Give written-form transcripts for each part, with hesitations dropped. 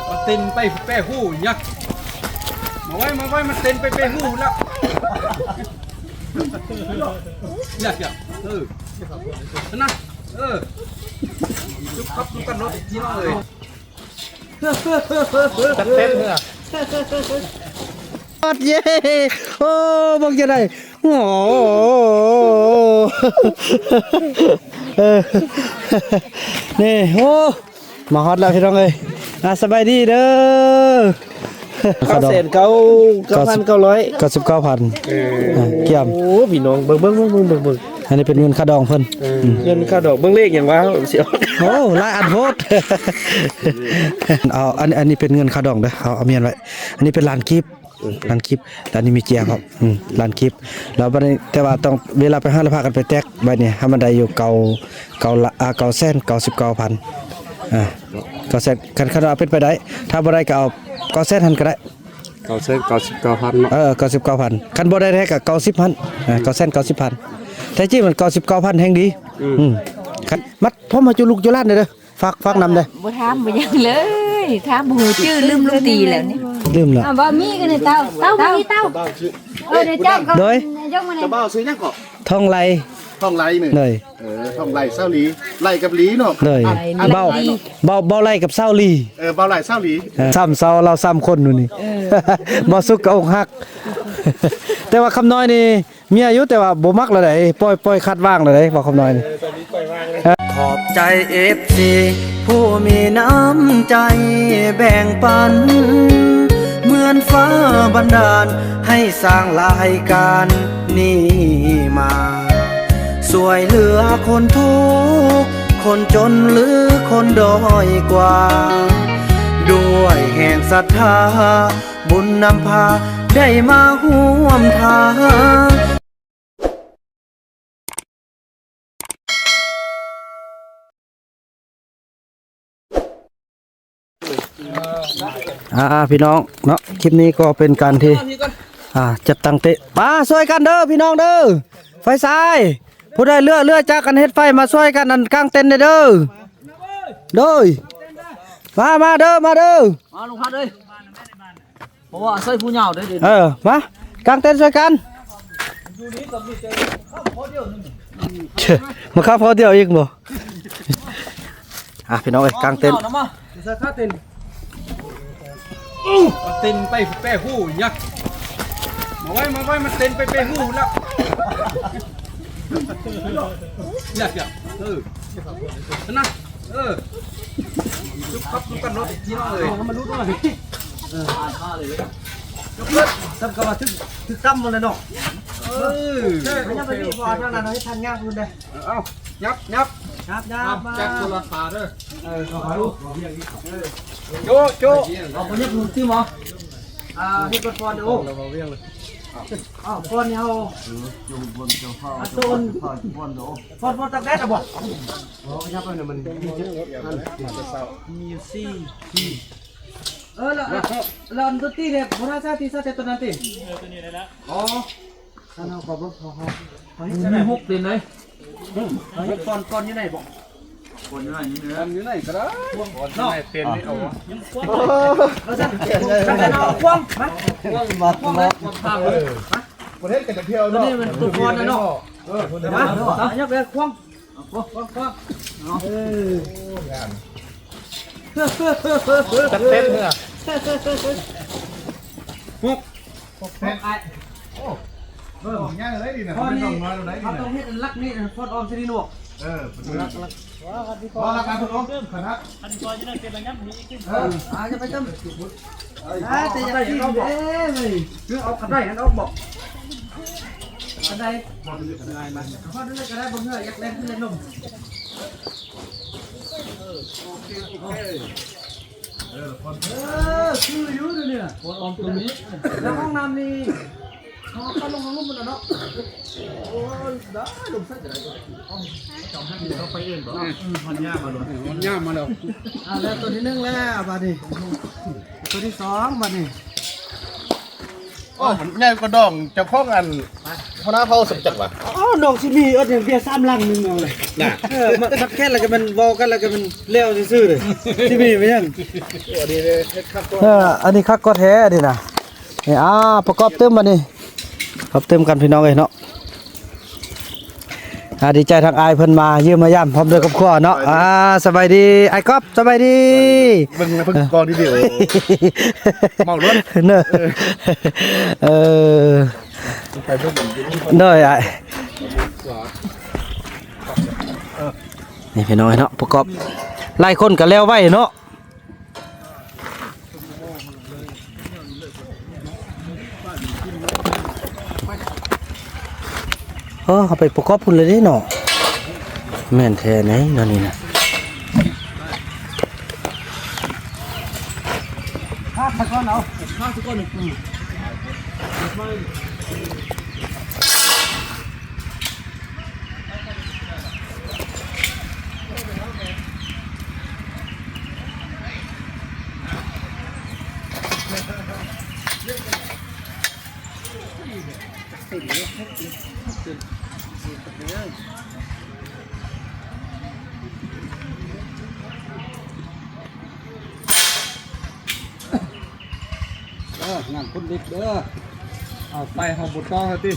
มันเต้นไปแป้หูยักมาไว้มันเต้นไปแป้หูแล้วอยากนะจุ๊บครับจุ๊บกันรถที่น้องเลยจัดเต็มเลยเย้โอ้บอกจะได้โอ้นี่โอ้มาฮอตแล้วพี่น้องเอ้ยสบายดีเด้อ9,900 99,000เกี่ยมโอ้พี่น้องเบิ่งอันนี้เป็นเงินค่าดองเพิ่นเงินค่าดอกเบิ่งเลขอย่างว่าสิ โอ้หลายอันโพดเอาอันนี้เป็นเงินค่าดองเด้อเอาเมียนไว้อันนี้เป็นล้านกิฟต์แล้วนี่มีเจียครับล้านกิฟต์แล้วบัดนี้แต่ว่าต้องเวลาไปหาแล้วพากันไปแตกใบนี้ให้มันได้อยู่999,0009แสนกันค่าดองเป็นไปได้ถ้าบ่ได้ก็เอา9แสนหันก็ได้99,000เนาะ99,000คันบ่ได้แท้ก็90,000990,000แต่จริงมัน99,000แห่งดีคันมัดพอมาจุลุกจุลานเด้อฝากนำเด้อบ่ถามบ่ยังเลยถามบ่ฮู้ชื่อลืมลูกตีแล้วนี่ลืมแล้วบ่มีกันเต้ามีเต้าเดี๋ยวเจ้าก็โดยเจ้ามานี่ เจ้าบ่าวซื้อหยังก็ ทองไหลท่องไหลนี่เลยท่องไหลเศร้าหลีไหลกับหลีเนาะเลยเบาไหลกับเศร้าลีเบาไหลเศร้าหลีซ้ำเศร้าเราซ้ำคนนู่นนี่บ่สุกกับอกหักแต่ว่าคำน้อยนี่มีอายุแต่ว่าบ่มักแล้วได้ปล่อยคัดว่างแล้วได้บอกคำน้อยนี่ขอบใจ FC ผู้มีน้ำใจแบ่งปันเหมือนฟ้าบันดาลให้สร้างรายการนี้มาช่วยเหลือคนทุกข์คนจนหรือคนด้อยกว่าด้วยแห่งศรัทธาบุญนำพาได้มาร่วมทางพี่น้องเนาะคลิปนี้ก็เป็นการที่จับตังเตะมาช่วยกันเด้อพี่น้องเด้อไฟสายผู้ได้เลือจากกันเฮ็ดไฟมาช่วยกันอันกลางเต็นท์เด้อโดยมาเด้อมาลุงพัดเลยเพราะว่าใส่ผู้เหยาได้ดิมากลางเต็นท์ช่วยกันมาข้าวพอเดียวอีกบ่พี่น้องเอ้ยกลางเต็นท์มันเต้นไปแป้หูยักมาไว้มันเต้นไปแป้หูแล้วอยากนะจุ๊บครับจุ๊บกันรถที่น้องเลยมันรู้ด้วยยกเลิกทำกระบะถึกตั้มหมดเลยเนาะไม่ใช่ไปนี่พอเท่านั้นให้ทันยากคุณเลยเอายับมาแจ็คตัวราคาเด้อขอดูโจเอาคนนี้คุณที่หมอที่กดฟอนดูฟอนเนี่ยเอาอยู่บนเจ้าพ่อโซนฟอนตักแดดอ่ะบ่ยับไปเนี่ยมันมีซี่แล้วอันตัวตีเนี่ยพระราชาตีซาเตตัวนั้นตีตัวนี้ได้แล้วท่านเอาขอบพมี6เดือนเลยก่อนอยู่ไหนบอกคนอยู่ไหนนี่เนื้ออยู่ไหนก็ได้คนไหนเต็มนี่เอาเราจะเอาควงมาทางเลยประเทศกันจะเที่ยวเนาะนี่มันตุกคนนะเนาะมายับเลยควงจัดเต็มเลยง่ายเลยดีนะไม่ต้องน้อยเราได้ดีนะต้องเฮ็ดลักนี่พอดออมสิรินวกราคาถูกต้องขนาดอันนี้ซอยจะได้เต็มระยะมีอีกขึ้นจะไปเติมแต่ยังไงคือเอากระไดนั่นเอาบอกกระไดพอได้กระไดบางเงื่ออยากเล่นขึ้นเล่นลมคืออยู่ด้วยเนี่ยพอออมตรงนี้แล้วห้องน้ำนี่เขาลงรูปมันเนาะโอ้ยได้ลงใส่จะได้เขาไปเองเหรอมันยากมาเลยมันยากมาแล้วแล้วตัวที่1แล้วบัดนี้ตัวที่2บัดนี้มันใหญ่กว่าดองจะพ้องอัน เขาหน้าเผาสมจัดว่ะ อ๋อน้องสิมีเอย่างเบียร์3ลังนึงเอาเลย น่ะ มักแค่แล้วก็มันเว้ากันแล้วก็มันแล้วซื่อๆเลยสิมีไปยัง ตัวนี้เลยเฮ็ดครับตัว อันนี้คักก็แท้ดินะนี่ประกอบเติมมานี่ประกอบเติมกันพี่น้องเอ้ยเนาะดีใจทางอายเพิ่นมาเยี่ยมมาย่ำพร้อมด้วยครอบครัวเนาะสบายดีไอ้ก๊อฟสบายดี เบิ่งกองดีเดียวเมารถ เนอะไปเบิ่ง เนอะไอ้นี่พี่น้องเนาะประกอบหลายคนก็แล้วไว้เนาะเขาไปประกอบพุ่นเลยเด้เนาะแม่นแท้ไหนนั่นนี่นะถ้าก่อนเอาถ้าก่อนงานคนเด็กเด้อเอาไปเฮาบ่ต้องเฮาติ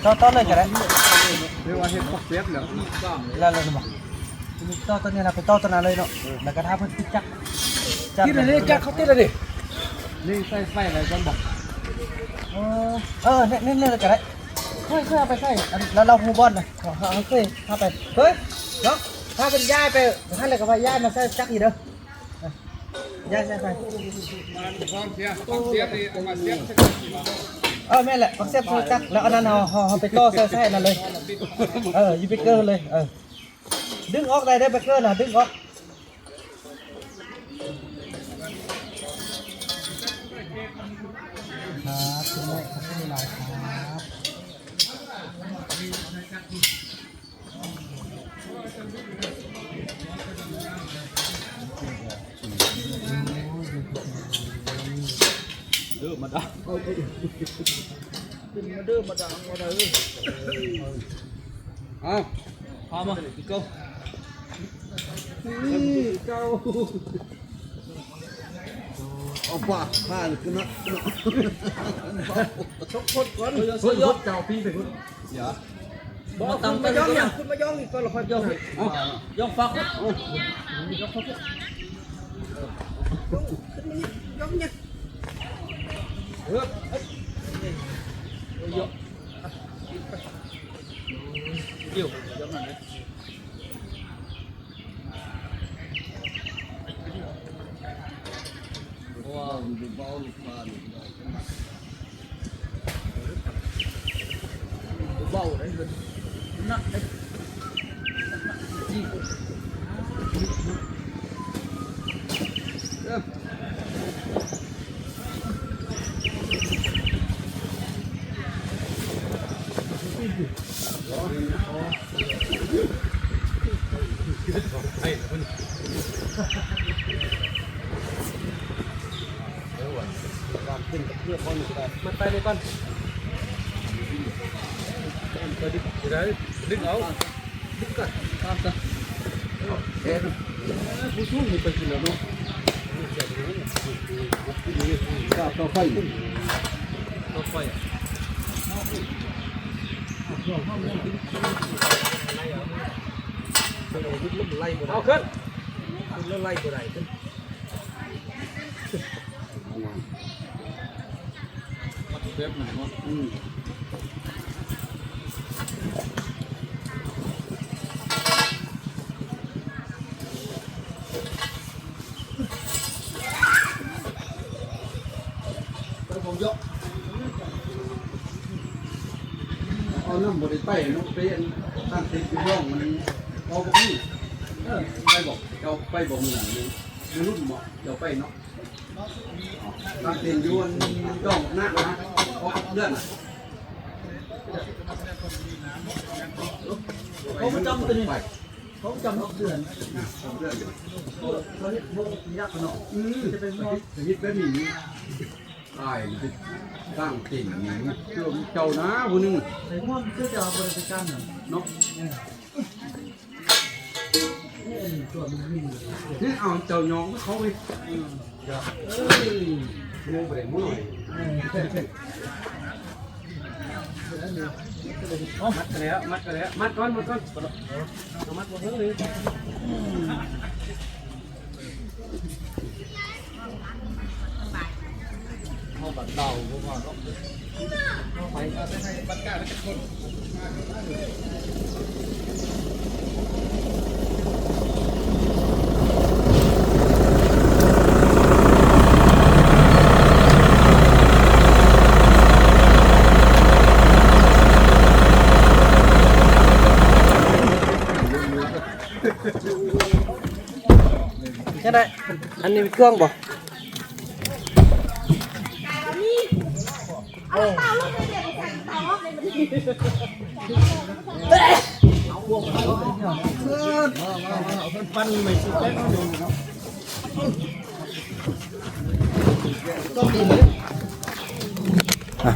ต่อเลยก็ได้ เรียกว่าเฮ็ดพวกเสียบแล้ว แล้วเลยบอกต่อตัวนี้นะไปต่อตัวนั้นเลยเนาะแล้วก็ท้าเพิ่นติดจักติดเลยจักเขาติดเลยดิ นี่ใส่ไฟอะไรก่อนบ่ นี่เลยก็ได้ค่อยเอาไปใส่แล้วเราฮูบอลนะเขาเคยพาไปเฮ้ยเนาะพาเป็นย่ายไปท่านเลยก็พาย่ายมาใส่จักอีกเด้อย่ายใส่ไป ความเสียนี่เอามาเสียบ แม่แหละปักเสียบใส่จักแล้วอันนั้นเอาไปต่อใส่นั่นเลยยูปิเกอร์เลยดึงออกได้เบเกอร์นะดึงออกครับคุณแม่ขอบคุณหลายครับเอาพามาอีกเก้าเอาปากข้าขึ้นนะชกคนก่อนเฮ้ยยกเจ้าพี่ไปคุณอย่า บ่ตำไปย่องเนี่ย คุณมาย่องอีกตัวละครย่อง ย่องฟัก มันไปเลยก่อนดึงเอาดึงก่อนตามกันผู้ช่วยมีไปกินแล้วเนาะต่อไฟเอาขึ้นแล้วไล่บ่ได้ขึ้นเว็บหนึ่งเนาะผมยกเอาน้ำบดไปเนาะเป็นตั้งติดอยู่ร่องมันเอาไปนี่ไปบอกเอาไปบอกมือหนังนึงรุ่นเหมาะเดี๋ยวไปเนาะตั้งติดอยู่อันร่องหน้านะเอาเลื่อน เขาจำตัวนี้เขาจำเดือน จะเป็นฮิตแบบนี้ ตายตั้งติ่งเจ้านะผู้นึง ใส่ม่วงคือจะเอาบริการเนาะ เนาะนี่เอาเจ้ายองเขาไปงงไปเลยมั่วมัดกันแล้วมัดก่อนเอามัดหมดเลยเอาบัตรเต่าพวกเราเอาไปให้บัตรกล้าแล้วก็คน ยังไงอันนี้มีเครื่องบ่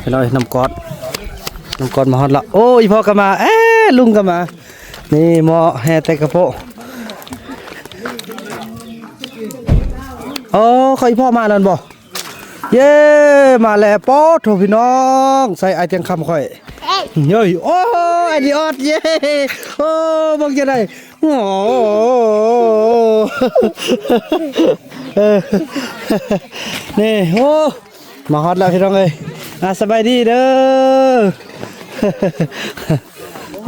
พี่น้อยน้ำกอดมาฮอดละโอ้ยพ่อก็มาลุงก็มานี่หมอแห่แต่กระโปะโอ้เขาอีพ่อมาแล้วบ่เย้มาแล้วป๊อดโถพี่น้องใส่ไอเตียงคำค่อยเย้ยโอ้ไอดีออดเย้โอ้บังจะได้โอ้นี่โอ้มาฮอดแล้วพี่น้องเอ้ยสบายดีเด้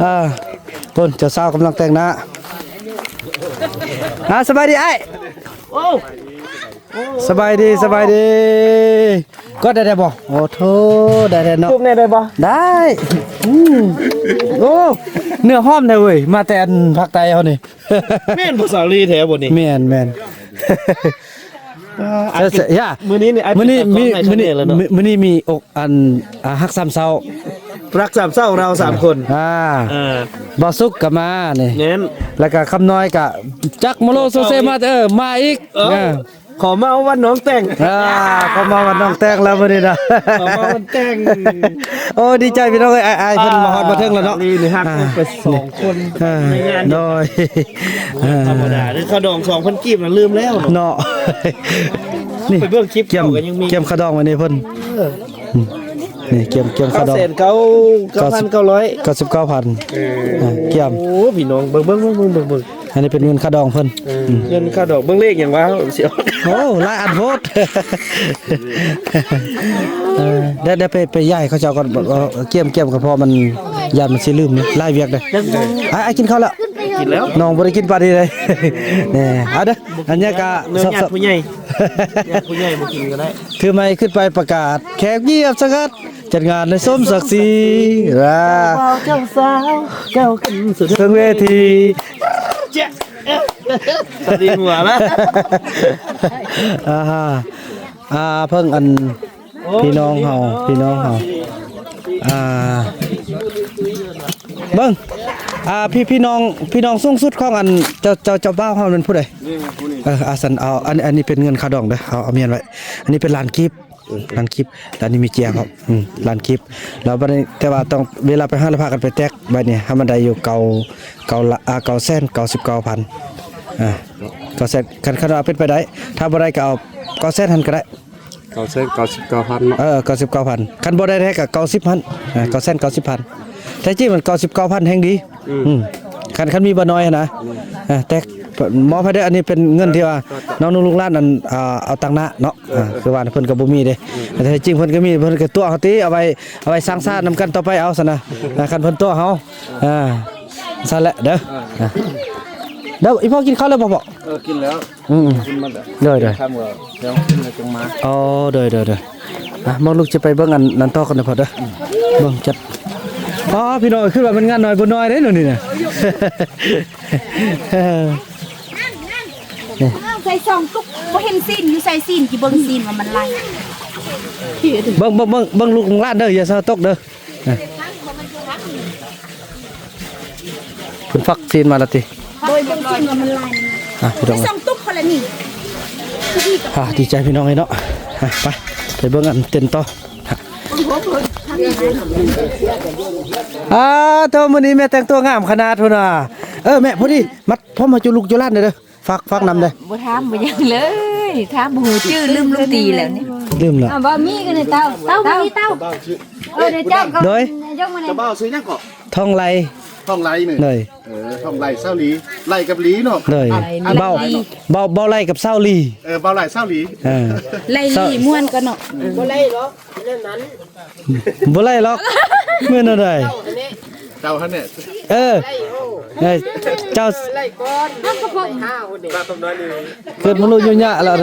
อคนเจ้าสาวกำลังแต่งหน้าสบายดีไอ้โอ้สบายดีก็ได้บ่โอ้โธ่ได้เนาะจุ๊บได้บ่ได้โอ้เนื้อหอมได้เว้ยมาแต่ภาคใต้เฮานี่แม่นบ่สาวลีแท้บ่นี่แม่นย่ามื้อนี้นี่มื้อนี้มีอกอันฮักสามเศร้ารักสามเศร้าเรา3คนบ่สุกก็มานี่เน้นแล้วก็คำน้อยก็จักมโลโซเซมามาอีกขอมาวันน้องแต่งขอมาวันน้องแต่งแล้วมื้อนี้นะขอมาวันแต่งโอ้ดีใจพี่น้องเอ้ยเพิ่นมาฮอดมาถึงแล้วเนาะนี่ฮักไป2คนในงานน้อยธรรมดาขดอง 2,000 กีบน่ะลืมแล้วเนาะนี่ไปเบิ่งคลิปเกี่ยมเกี่ยมขดองไว้นี่เพิ่นนี่เกี่ยมขดอง9,900 99,000เกี่ยมโอ้พี่น้องเบิ่งอันนี้เป็นเงินค่าดองเพิ่นเงินค่าดอกเบิ่งเลขหยังวะเสียวโอ้หลายอันโพดได้ไปย้ายเขาเจ้าก็เกี่ยมก็พอมันยานมันสิลืมนี่หลายเวียกเด้กินข้าวแล้วกินแล้วน้องบ่ได้กินปานนี้เลยนี่เอาเด้ออันนี้ก็ญาติผู้ใหญ่บ่กินก็ได้คือไม่ขึ้นไปประกาศแขกเยียบสักครับจัดงานในสมศักดิ์ศรีเจ้าสาวเจ้าขึ้นสุดเทิงเวทีสดีหัวมั้ยเพิ่งอันพี่น้องเฮาเบิ่งพี่น้องสูงสุดของอันเจ้าบ้าวเฮาเป็นผู้ใดสันเอาอันนี้เป็นเงินค่าดองเด้อเอาเมียนไว้อันนี้เป็นล้านกิฟร้านนี้มีเจียครับร้านคลิปแล้วบัดนี้แต่ว่าต้องเวลาไปหาแล้วพากันไปแตกบัดนี้ให้มันได้อยู่9,999,0009แสนคันเอาเป็นไปได้ถ้าบ่ได้ก็เอา9แสนหันก็ได้999,000เนาะ99,000คันบ่ได้แท้ก็90,0009แสน90,000แต่จริงมัน99,000แห่งดีคันมีบ่น้อยนะแต่หมอพะเด้ออันนี้เป็นเงินที่ว่าน้องลุงล้านนั่นเอาตังค์นะเนาะคือว่าเพิ่นก็บ่มีเด้แต่จริงเพิ่นก็มีเพิ่นก็ตัวเฮาติเอาไว้สร้างชาตินำกันต่อไปเอาซั่นนะคันเพิ่นตัวเฮาซั่นแหละเด้อเดี๋ยวอีพ่อกินข้าวแล้วบ่กินแล้วกินมาแล้วข้ามมื้อเดี๋ยวกินแล้วจังมาอ๋อเด้อมองลูกจะไปเบิ่งอันนั้นต่อกันนะพ่อเด้อเบิ่งจัดพี่น้อยคือว่ามันงานน้อยบ่น้อยเด้อนี่น่ะใส่ซองตุ๊กบ่เห็นซีนอยู่ใส่ซีนที่เบิ่งซีนว่ามันไล่เบิ่งลูกของร้านเด้ออย่าซะตกเด้อเพิ่นฟักซีนมาแล้วติโดยเบิ่งซีนว่ามันไล่พี่น้องซองตุ๊กคนละนี่ดีใจพี่น้องเอ้ยเนาะไป ไปเบิ่งอันเต้นต่อเท่ามื้อนี้แม่แต่งตัวงามขนาดพุ่นน่ะแม่พอดีมัดพร้อมมาจุลุกจุลั่นเด้อฟักนำเด้อ บ่ถามบ่ยังเลยถามบ่ฮู้ชื่อลืมลุงตีแล้วนี่ ลืมแล้ว บ่มีกันในเต้ามีเต้าเดี๋ยวเจ้าก็ โดย เจ้ามาใน จะเบ้าซื้อยังก่อน ทองไหล ท่องไรหนึ่ง เลย ท่องไรเศร้าหลีไล่กับหลีเนาะ เลยเบาไหลกับเศร้าลี เบ้าไรเศร้าหลี ไล่ลี่ม่วนกันเนาะ บ่ไหลหรอกเมื่อนั้นได้ เจ้าท่านเนี่ย เจ้า น้ำกระพง เกิดมาลุยุ่ยะแล้ว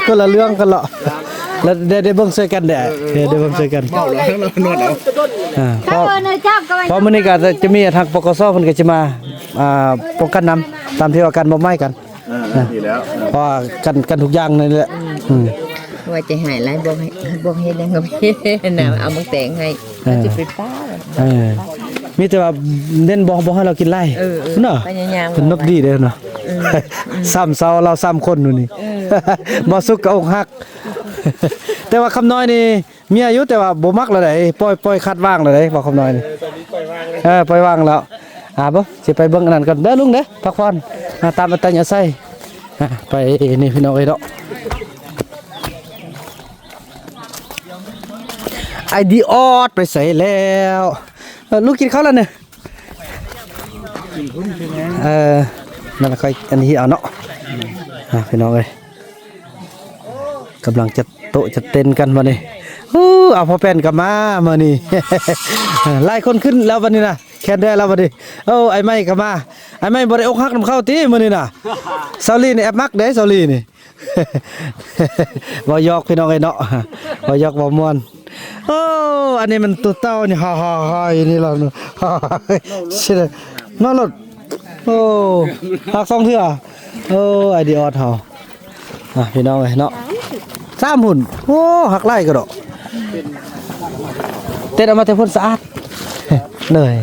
คนละเรื่องกันเหรอแล้วได้เบิ่งช่วยกันได้เบิ่งช่วยกัน เบ้าแล้วเรานวดเอา เพราะ ในเจ้าก็ เพราะมื้อนี้ก็จะมีทางปกสเพิ่นก็จะมาป้องกันน้ำตามที่ว่ากันบ่ไหม้กัน ดีแล้ว เพราะว่ากันทุกอย่างนั่นแหละ ว่าจะหายหลายบ่ให้เฮ็ดหยังก็เฮ็ดน่ะเอามาแต่งให้สิไปป้า มีแต่ว่าเน้นบ่ให้เรากินไล่เนาะ พยายาม เป็นนกดีเด้อเนาะซ้ำเซาเราซ้ำคนนู่นนี่บ่สุกก็อกหัก แต่ว่าคำน้อยนี่มีอายุแต่ว่าบ่มักแล้วได้ปล่อยคัดว่างแล้วได้บอกคำน้อยนี่ปล่อยวางแล้วบ่สิไปเบิ่งอันนั้นกันเด้อลุงเด้อพักผ่อนตามอัตยาศัยไปนี่พี่น้องเอ้ยเนาะไอดีออดไปใส่แล้วลูกกินข้าวแล้วเนี่ยนั่นค่อยอันนี้เอาเนาะพี่น้องเอ้ยกำลังจะโตะจะเต้นกันมานี่เอาพอแป้นกลับมานี่ ไล่คนขึ้นแล้ววันนี้นะแคนได้แล้ววันนี้ไอ้ไม้กลับมาไอ้ไม้บ่ได้อกหักน้ำเข้าตีมื้อนี้น่ะเซาลีนี่แอบมักเด้เซาลีนี่ บ่ยอกพี่น้องเอ้ยเนาะบ่ยอกบ่ม่วนอันนี้มันตัวเต้านี่ฮ่าๆอย่างนี้ล่ะเนาะใช่เลยนอนรถหัก2เทื่อไอเดียออดเฮาพี่น้องเอ้ยเนาะ3หุ่นหักไล่ก็ดอกเต้นเอามาแต่พ่นสะอาดเลย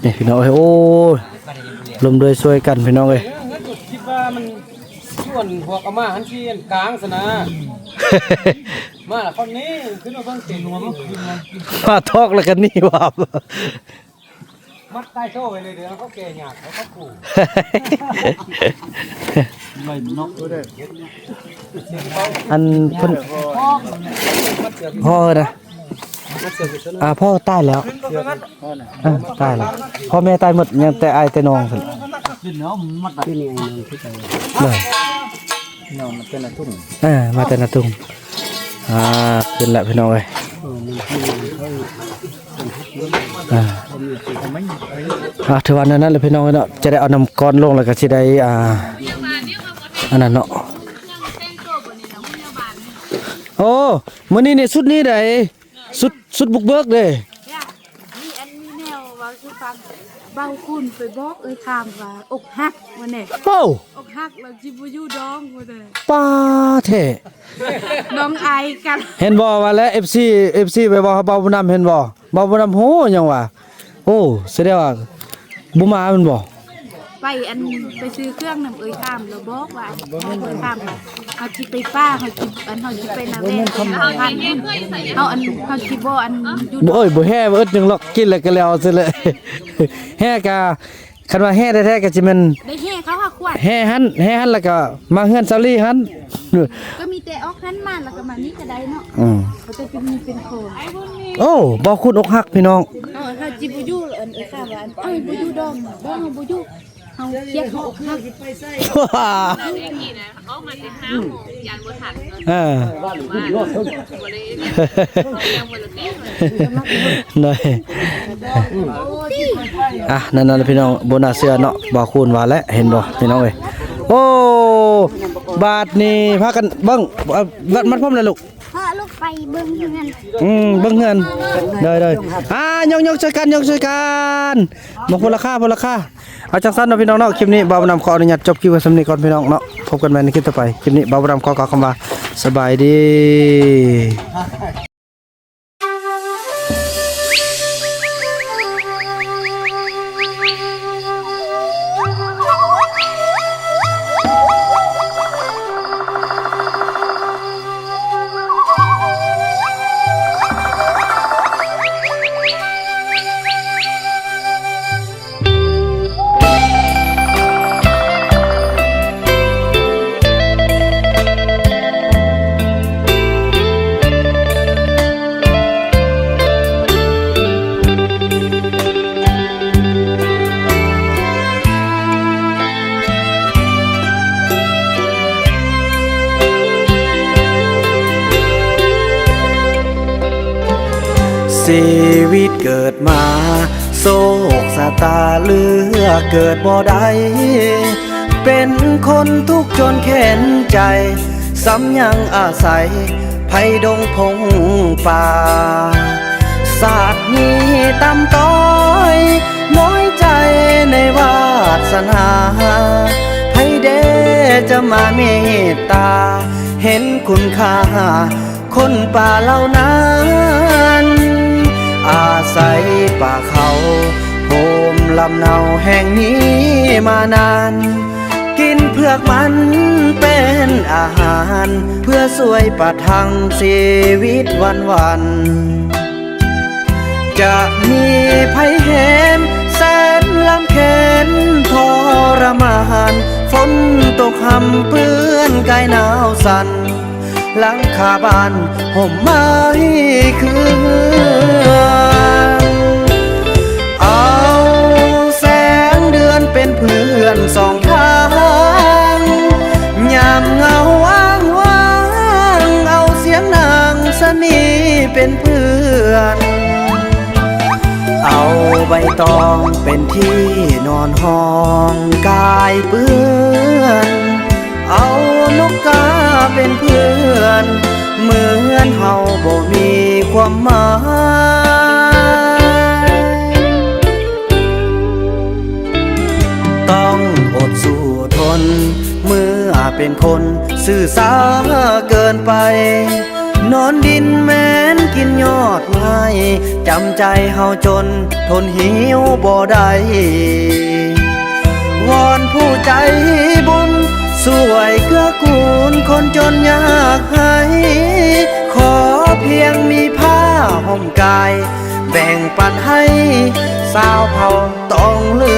นี่พี่น้องเอ้ยลมด้วยช่วยกันพี่น้องเอ้ยคิดว่ามันส่วนพวกอาม่าหันที่กลางซะนะมาละคนนี้ขึ้นมาเบิ่งเสียงหัวมันมาทอกแล้วกันนี่ว่ามัดใต้โซ่ไว้เลยเดี๋ยวเขาแก่หยาบเขาปลูกไม่นกด้วยอันเพิ่นพ่อนะพ่อตายแล้วตายแล้วพ่อแม่ตายหมดยังแต่อายแต่น้องซั่นเลยน้องมาแต่ละทุ่งมาแต่ละทุ่งขึ้นละพี่น้องเอ้ยถือว่านั้นเลยพี่น้องเนาะจะได้เอาน้ำก้อนลงแล้วก็สิได้อันนั้นเนาะมื้อนี้เนี่ยชุดนี้ได้ชุดบุกเบิกเด้มีอันมีแนวว่าคือฟังเบาคุณไปบอกถามว่าอกหักมื้อนี้อกหักแล้วสิบ่อยู่ดองบ่ได้ ป้าแท้ น้องอายกัน เห็นบ่ว่าแล้ว FC ไปบอกเบาบ่นำเห็นบ่เบาบ่นำโหยังว่าแสดงว่าบ่มามันบ่ ไปซื้อเครื่องน้ำข้ามแล้วบอกว่าข้ามเฮาสิไปป้าเฮาสิไปนาแม่เฮาสิบ่อยู่ บ่แฮ่บ่อึดหนึงหรอกกินแล้วก็แล้วซิเลย แฮ่กะคันว่าแฮ่แท้ๆก็สิแม่น ได้แห่เขาหาขวด แฮ่หันแล้วก็มาเฮือนซาลี่หัน ก็มีแต่ออกนั้นมาแล้วก็มานี่ก็ได้เนาะเขาจะเป็นโคบ่คุณอกหักพี่น้อง ถ้าจิบ่อยู่ค่ะว่าบ่อยู่ดองบ่อยู่เฮาเครียดเฮาอกหัก เลยนั่นพี่น้องบนอาเซียเนาะบ่คูณว่าแล้วเห็นบ่พี่น้องเอ้ยบาทนี่พากันเบิ่งมันพร้อมแล้วลูกพาลูกไปเบิ่งเงินเบิ่งเงินเลยยกช่วยกันบ่คนละค่าเอาจังซั่นเนาะพี่น้องเนาะคลิปนี้บ่าวนำขออนุญาตจบคลิปไว้ส่ำนี้ก่อนพี่น้องเนาะพบกันใหม่ในคลิปต่อไปคลิปนี้บ่าวนำขอกล่าวคำว่าสบายดี ชีวิตเกิดมาโศกสตาเลือเกิดบ่ได้เป็นคนทุกข์จนแค้นใจซ้ำยังอาศัยไผดงพงป่าศาสตร์นี้ตำต้อยน้อยใจในวาสนาไผเดจะมาเมตตาเห็นคุณค่าคนป่าเหล่านั้นอาศัยป่าเขาโฮมลำเนาแห่งนี้มานานกินเผือกมันเป็นอาหารเพื่อช่วยประทังชีวิตวันจะมีภัยแหมแสนลำเค็นทรมานฝนตกหำเปื้อนกายหนาวสั่นหลังคาบ้านห่มไม้คือเอาแสงเดือนเป็นเพื่อนสองทางยามเงาว้างเอาเสียงนางสนีเป็นเพื่อนเอาใบตองเป็นที่นอนห้องกายเปื้อนเอานกกาเป็นเพื่อนเหมือนเฮาบ่มีความหมายต้องอดสู้ทนเมื่อเป็นคนซื่อสาเกินไปนอนดินแม้นกินยอดไม้จำใจเฮาจนทนหิวบ่ได้วอนผู้ใจบุญช่วยเกื้อกูลคนจนยากให้ขอเพียงมีผ้าห่มกายแบ่งปันให้สาวเผ่าต้องเลื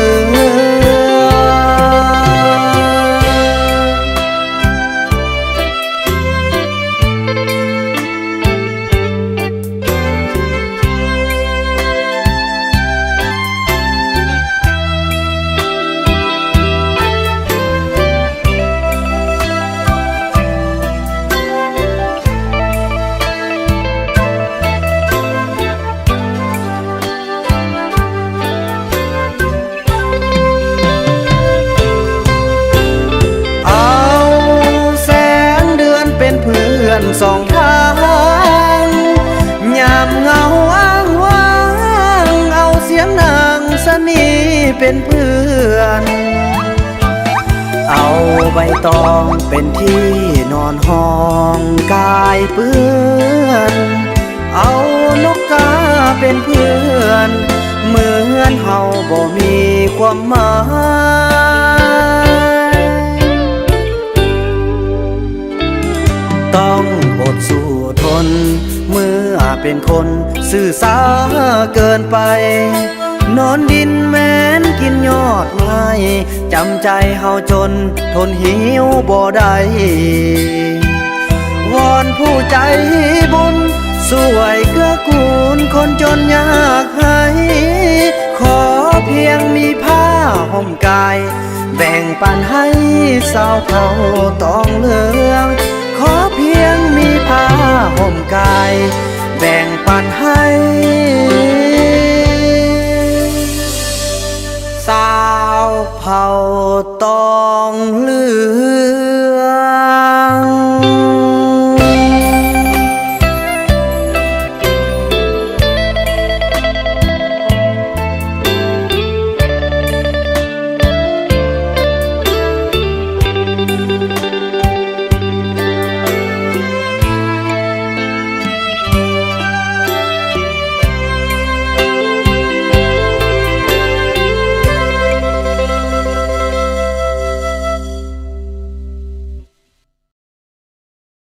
สองทางยามเงาว้างเอาเสียงนางสนีเป็นเพื่อนเอาใบตองเป็นที่นอนห้องกายเปื้อนเอานกกาเป็นเพื่อนเหมือนเฮาบ่มีความหมายต้องอดสู้ทนเมื่อเป็นคนซื่อสาเกินไปนอนดินแม้นกินยอดไม้จำใจเฮาจนทนหิวบ่ได้วอนผู้ใจบุญช่วยเกื้อกูลคนจนยากให้ขอเพียงมีผ้าห่มกายแบ่งปันให้สาวเผ่าต้องเหลืองขอเพียงมีผ้าห่มกายแบ่งปันให้สาวเผ่าต้องเหลือง